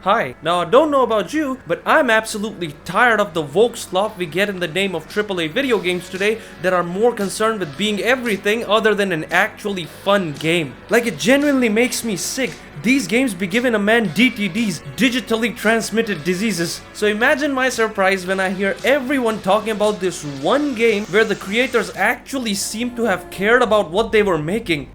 Hi. Now I don't know about you, but I'm absolutely tired of the woke slop we get in the name of AAA video games today that are more concerned with being everything other than an actually fun game. Like, it genuinely makes me sick. These games be giving a man DTDs, digitally transmitted diseases. So imagine my surprise when I hear everyone talking about this one game where the creators actually seem to have cared about what they were making.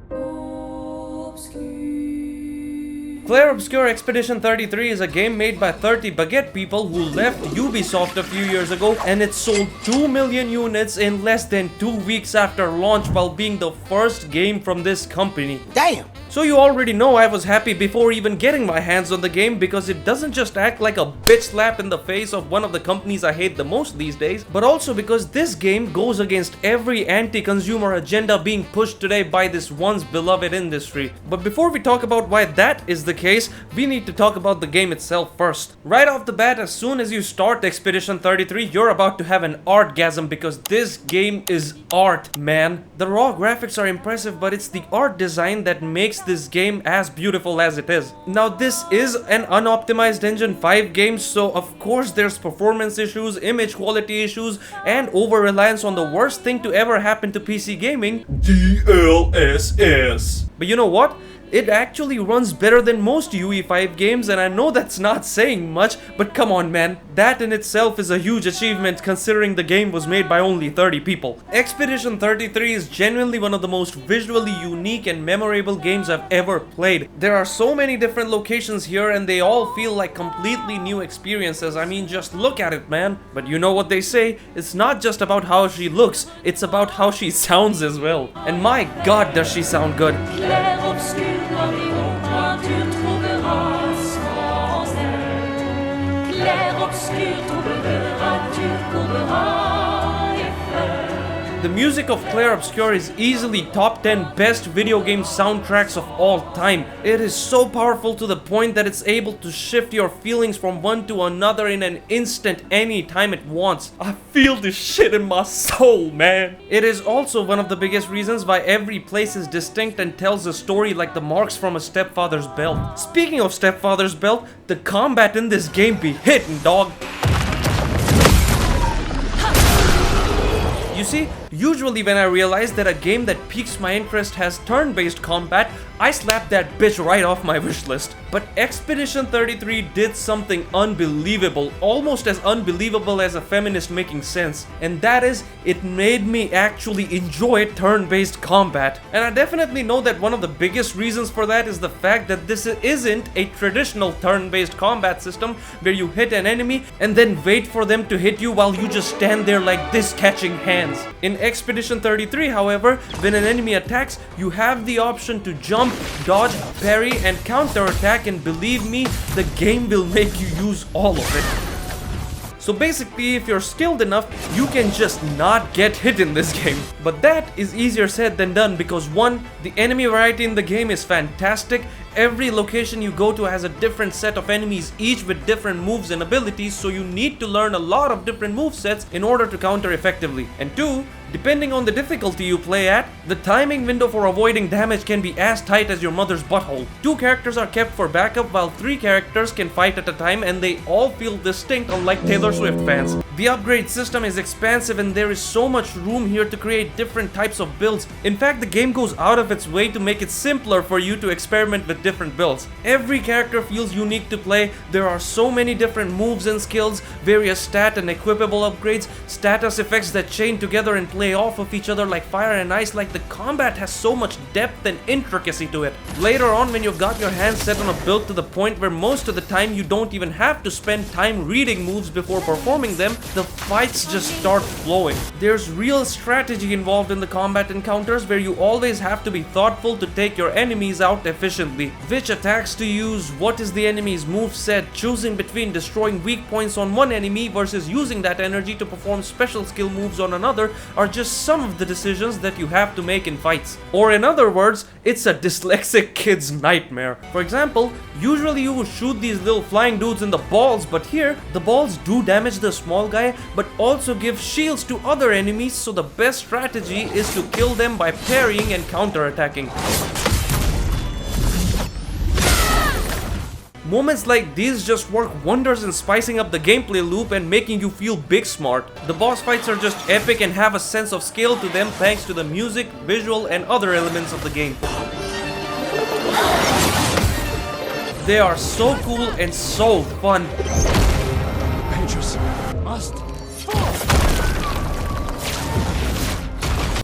Clair Obscur Expedition 33 is a game made by 30 baguette people who left Ubisoft a few years ago, and it sold 2 million units in less than 2 weeks after launch while being the first game from this company. Damn! So you already know I was happy before even getting my hands on the game, because it doesn't just act like a bitch slap in the face of one of the companies I hate the most these days, but also because this game goes against every anti-consumer agenda being pushed today by this once beloved industry. But before we talk about why that is the case, we need to talk about the game itself first. Right off the bat, as soon as you start Expedition 33, you're about to have an artgasm, because this game is art, man. The raw graphics are impressive, but it's the art design that makes this game as beautiful as it is. Now, this is an unoptimized Engine 5 game, so of course there's performance issues, image quality issues, and over-reliance on the worst thing to ever happen to PC gaming, DLSS. But you know what? It actually runs better than most UE5 games, and I know that's not saying much, but come on, man. That in itself is a huge achievement considering the game was made by only 30 people. Expedition 33 is genuinely one of the most visually unique and memorable games I've ever played. There are so many different locations here, and they all feel like completely new experiences. I mean, just look at it, man. But you know what they say, it's not just about how she looks, it's about how she sounds as well. And my god, does she sound good. The music of Clair Obscur is easily top 10 best video game soundtracks of all time. It is so powerful to the point that it's able to shift your feelings from one to another in an instant anytime it wants. I feel this shit in my soul, man. It is also one of the biggest reasons why every place is distinct and tells a story like the marks from a stepfather's belt. Speaking of stepfather's belt, the combat in this game be hitting, dog. You see, usually when I realize that a game that piques my interest has turn-based combat, I slap that bitch right off my wish list. But Expedition 33 did something unbelievable, almost as unbelievable as a feminist making sense. And that is, it made me actually enjoy turn-based combat. And I definitely know that one of the biggest reasons for that is the fact that this isn't a traditional turn-based combat system where you hit an enemy and then wait for them to hit you while you just stand there like this catching hands. In Expedition 33, however, when an enemy attacks, you have the option to jump, dodge, parry, and counterattack, and believe me, the game will make you use all of it. So basically, if you're skilled enough, you can just not get hit in this game. But that is easier said than done, because 1, the enemy variety in the game is fantastic. Every location you go to has a different set of enemies, each with different moves and abilities, so you need to learn a lot of different movesets in order to counter effectively. And 2, depending on the difficulty you play at, the timing window for avoiding damage can be as tight as your mother's butthole. 2 characters are kept for backup, while 3 characters can fight at a time, and they all feel distinct, unlike Taylor Swift fans. The upgrade system is expansive, and there is so much room here to create different types of builds. In fact, the game goes out of its way to make it simpler for you to experiment with different builds. Every character feels unique to play. There are so many different moves and skills, various stat and equipable upgrades, status effects that chain together and play off of each other like fire and ice. Like, the combat has so much depth and intricacy to it. Later on, when you've got your hands set on a build to the point where most of the time you don't even have to spend time reading moves before performing them, the fights just start flowing. There's real strategy involved in the combat encounters, where you always have to be thoughtful to take your enemies out efficiently. Which attacks to use, what is the enemy's moveset, choosing between destroying weak points on one enemy versus using that energy to perform special skill moves on another are just some of the decisions that you have to make in fights. Or in other words, it's a dyslexic kid's nightmare. For example, usually you would shoot these little flying dudes in the balls, but here, the balls do damage the small guy, but also give shields to other enemies, so the best strategy is to kill them by parrying and counterattacking. Moments like these just work wonders in spicing up the gameplay loop and making you feel big smart. The boss fights are just epic and have a sense of scale to them thanks to the music, visual, and other elements of the game. They are so cool and so fun. Dangerous. Must fall.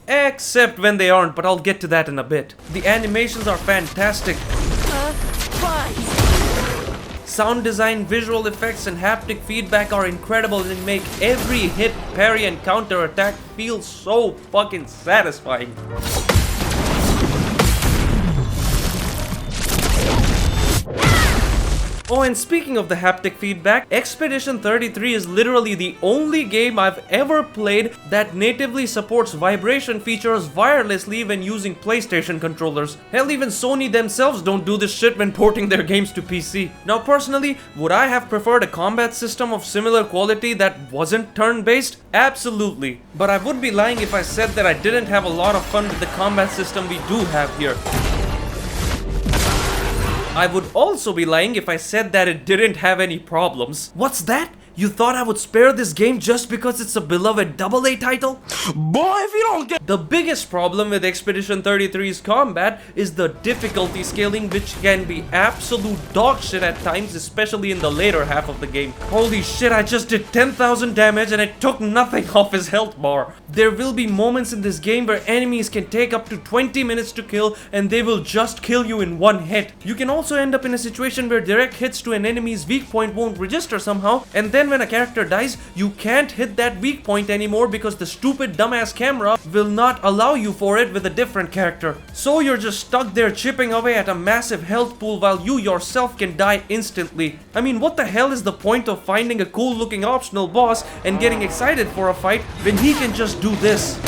Except when they aren't, but I'll get to that in a bit. The animations are fantastic. Sound design, visual effects, and haptic feedback are incredible and make every hit, parry, and counter attack feel so fucking satisfying. Oh, and speaking of the haptic feedback, Expedition 33 is literally the only game I've ever played that natively supports vibration features wirelessly when using PlayStation controllers. Hell, even Sony themselves don't do this shit when porting their games to PC. Now personally, would I have preferred a combat system of similar quality that wasn't turn-based? Absolutely. But I would be lying if I said that I didn't have a lot of fun with the combat system we do have here. I would also be lying if I said that it didn't have any problems. What's that? You thought I would spare this game just because it's a beloved AA title? Boy, if you don't get... The biggest problem with Expedition 33's combat is the difficulty scaling, which can be absolute dog shit at times, especially in the later half of the game. Holy shit, I just did 10,000 damage and it took nothing off his health bar. There will be moments in this game where enemies can take up to 20 minutes to kill and they will just kill you in one hit. You can also end up in a situation where direct hits to an enemy's weak point won't register somehow, and then when a character dies, you can't hit that weak point anymore because the stupid dumbass camera will not allow you for it with a different character. So you're just stuck there chipping away at a massive health pool while you yourself can die instantly. I mean, what the hell is the point of finding a cool looking optional boss and getting excited for a fight when he can just do this?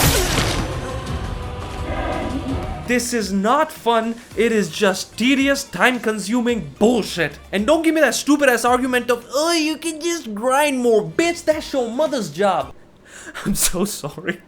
This is not fun, it is just tedious, time-consuming bullshit. And don't give me that stupid-ass argument of, oh, you can just grind more, bitch, that's your mother's job. I'm so sorry.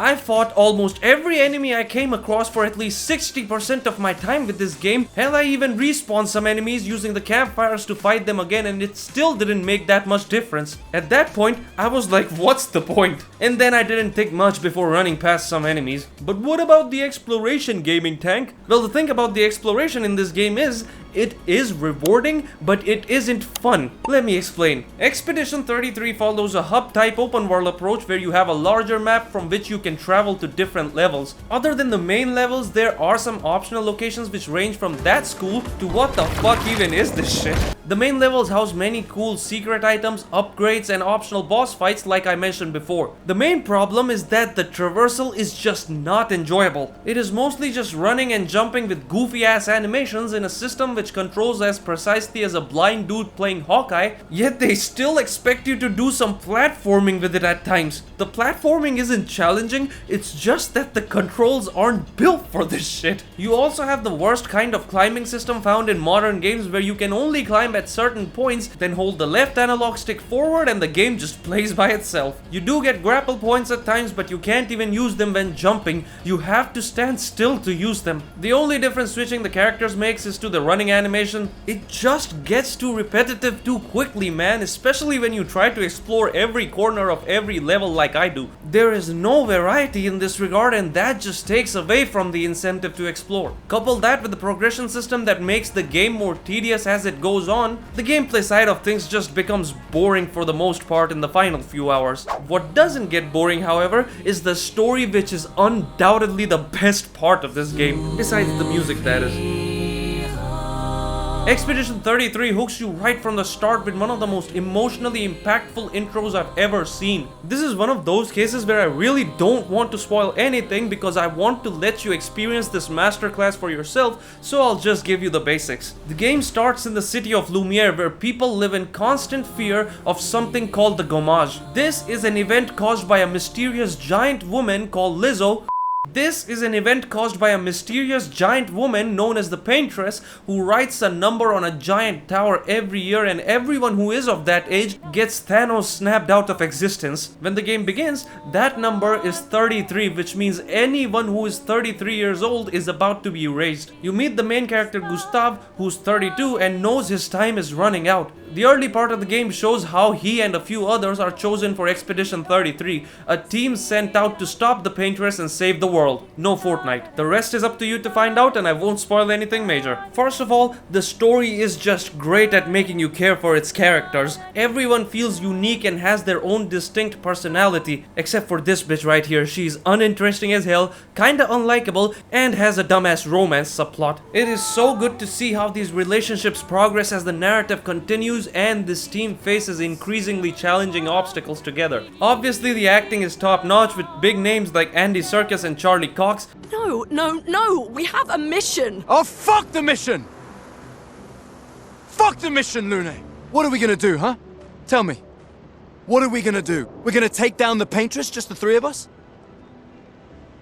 I fought almost every enemy I came across for at least 60% of my time with this game. Hell, I even respawned some enemies using the campfires to fight them again, and it still didn't make that much difference. At that point, I was like, what's the point? And then I didn't think much before running past some enemies. But what about the exploration, gaming tank? Well, the thing about the exploration in this game is, it is rewarding, but it isn't fun. Let me explain. Expedition 33 follows a hub-type open-world approach where you have a larger map from which you can travel to different levels. Other than the main levels, there are some optional locations which range from that school to what the fuck even is this shit. The main levels house many cool secret items, upgrades, and optional boss fights like I mentioned before. The main problem is that the traversal is just not enjoyable. It is mostly just running and jumping with goofy-ass animations in a system which controls as precisely as a blind dude playing Hawkeye, yet they still expect you to do some platforming with it at times. The platforming isn't challenging, it's just that the controls aren't built for this shit. You also have the worst kind of climbing system found in modern games where you can only climb at certain points, then hold the left analog stick forward and the game just plays by itself. You do get grapple points at times, but you can't even use them when jumping. You have to stand still to use them. The only difference switching the characters makes is to the running animation. It just gets too repetitive too quickly, man, especially when you try to explore every corner of every level like I do. There is no variety in this regard, and that just takes away from the incentive to explore. Couple that with the progression system that makes the game more tedious as it goes on, the gameplay side of things just becomes boring for the most part in the final few hours. What doesn't get boring, however, is the story, which is undoubtedly the best part of this game, besides the music, that is. Expedition 33 hooks you right from the start with one of the most emotionally impactful intros I've ever seen. This is one of those cases where I really don't want to spoil anything because I want to let you experience this masterclass for yourself, so I'll just give you the basics. The game starts in the city of Lumiere, where people live in constant fear of something called the Gommage. This is an event caused by a mysterious giant woman called Lizzo This is an event caused by a mysterious giant woman known as the Paintress who writes a number on a giant tower every year, and everyone who is of that age gets Thanos snapped out of existence. When the game begins, that number is 33, which means anyone who is 33 years old is about to be erased. You meet the main character Gustav, who's 32 and knows his time is running out. The early part of the game shows how he and a few others are chosen for Expedition 33, a team sent out to stop the Paintress and save the world. No Fortnite. The rest is up to you to find out, and I won't spoil anything major. First of all, the story is just great at making you care for its characters. Everyone feels unique and has their own distinct personality, except for this bitch right here. She's uninteresting as hell, kinda unlikable, and has a dumbass romance subplot. It is so good to see how these relationships progress as the narrative continues and this team faces increasingly challenging obstacles together. Obviously, the acting is top notch with big names like Andy Serkis and Charlie Cox. No, we have a mission! Oh, fuck the mission! Fuck the mission, Lune! What are we gonna do, huh? Tell me. What are we gonna do? We're gonna take down the Paintress, just the three of us?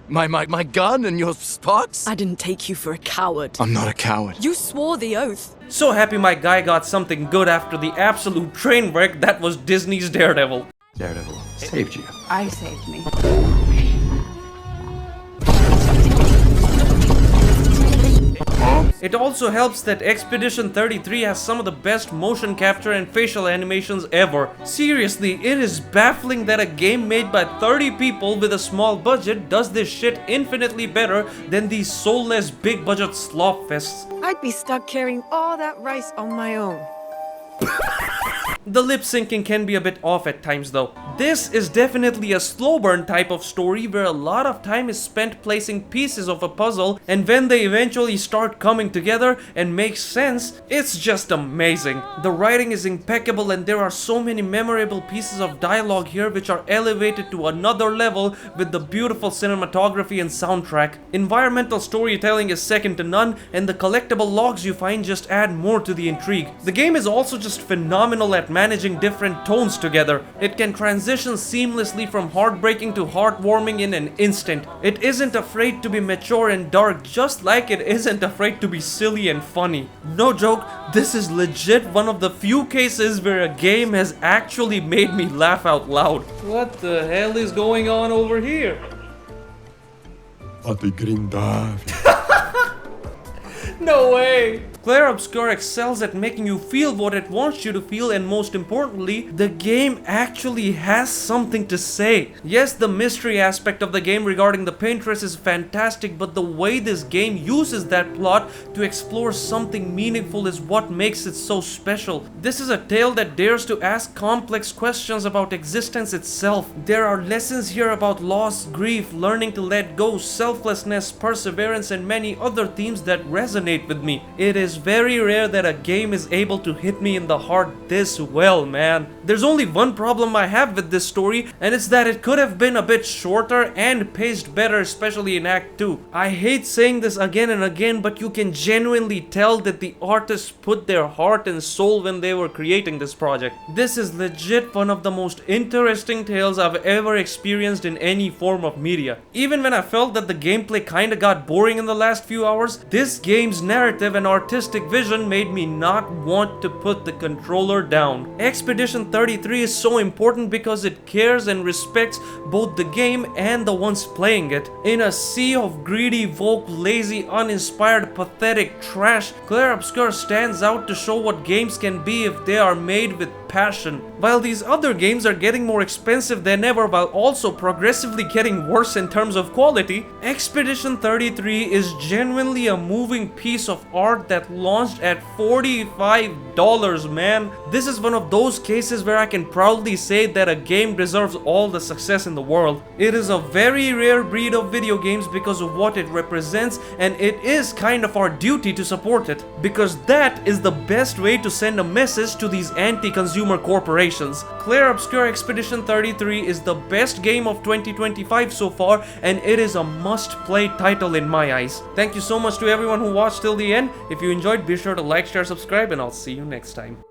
My gun and your sparks? I didn't take you for a coward. I'm not a coward. You swore the oath. So happy my guy got something good after the absolute train wreck that was Disney's Daredevil. Daredevil saved you. I saved me. It also helps that Expedition 33 has some of the best motion capture and facial animations ever. Seriously, it is baffling that a game made by 30 people with a small budget does this shit infinitely better than these soulless big budget slop fests. I'd be stuck carrying all that rice on my own. The lip syncing can be a bit off at times though. This is definitely a slow burn type of story where a lot of time is spent placing pieces of a puzzle, and when they eventually start coming together and make sense, it's just amazing. The writing is impeccable and there are so many memorable pieces of dialogue here which are elevated to another level with the beautiful cinematography and soundtrack. Environmental storytelling is second to none, and the collectible logs you find just add more to the intrigue. The game is also just phenomenal at managing different tones together. It can transition seamlessly from heartbreaking to heartwarming in an instant. It isn't afraid to be mature and dark, just like it isn't afraid to be silly and funny. No joke, this is legit one of the few cases where a game has actually made me laugh out loud. What the hell is going on over here? No way! Clair Obscur excels at making you feel what it wants you to feel, and most importantly, the game actually has something to say. Yes, the mystery aspect of the game regarding the Paintress is fantastic, but the way this game uses that plot to explore something meaningful is what makes it so special. This is a tale that dares to ask complex questions about existence itself. There are lessons here about loss, grief, learning to let go, selflessness, perseverance, and many other themes that resonate with me. It is very rare that a game is able to hit me in the heart this well, man. There's only one problem I have with this story, and it's that it could have been a bit shorter and paced better, especially in Act 2. I hate saying this again and again, but you can genuinely tell that the artists put their heart and soul when they were creating this project. This is legit one of the most interesting tales I've ever experienced in any form of media. Even when I felt that the gameplay kinda got boring in the last few hours, this game's narrative and artistic vision made me not want to put the controller down. Expedition 33 is so important because it cares and respects both the game and the ones playing it. In a sea of greedy, woke, lazy, uninspired, pathetic trash, Clair Obscur stands out to show what games can be if they are made with passion. While these other games are getting more expensive than ever while also progressively getting worse in terms of quality, Expedition 33 is genuinely a moving piece of art that launched at $45, man. This is one of those cases where I can proudly say that a game deserves all the success in the world. It is a very rare breed of video games because of what it represents, and it is kind of our duty to support it, because that is the best way to send a message to these anti-consumer corporations. Clair Obscur Expedition 33 is the best game of 2025 so far, and it is a must-play title in my eyes. Thank you so much to everyone who watched till the end. If you enjoyed, be sure to like, share, subscribe, and I'll see you next time.